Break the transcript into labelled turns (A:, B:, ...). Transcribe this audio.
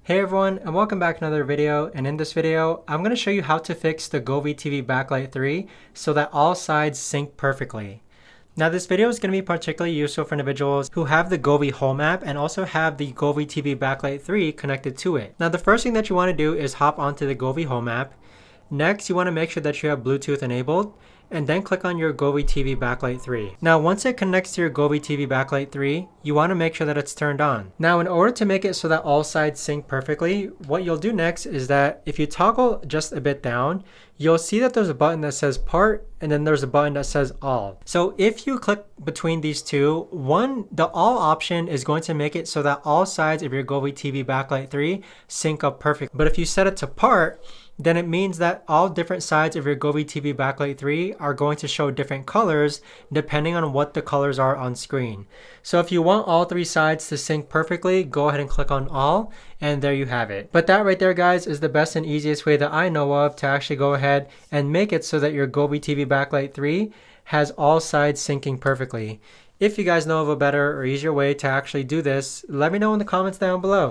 A: Hey everyone, and welcome back to another video. And in this video, I'm going to show you how to fix the Govee TV Backlight 3 so that all sides sync perfectly. Now this video is going to be particularly useful for individuals who have the Govee Home app and also have the Govee TV Backlight 3 connected to it. Now the first thing that you want to do is hop onto the Govee Home app. Next, you want to make sure that you have Bluetooth enabled, and then click on your Govee TV Backlight 3. Now once it connects to your Govee TV Backlight 3, you want to make sure that it's turned on. Now in order to make it so that all sides sync perfectly, what you'll do next is that if you toggle just a bit down, you'll see that there's a button that says part and then there's a button that says all. So if you click between these two, the all option is going to make it so that all sides of your Govee TV Backlight 3 sync up perfectly. But if you set it to part, then it means that all different sides of your Govee TV Backlight 3 are going to show different colors depending on what the colors are on screen. So if you want all three sides to sync perfectly, go ahead and click on all, and there you have it. But that right there, guys, is the best and easiest way that I know of to actually go ahead and make it so that your Govee TV Backlight 3 has all sides syncing perfectly. If you guys know of a better or easier way to actually do this, let me know in the comments down below.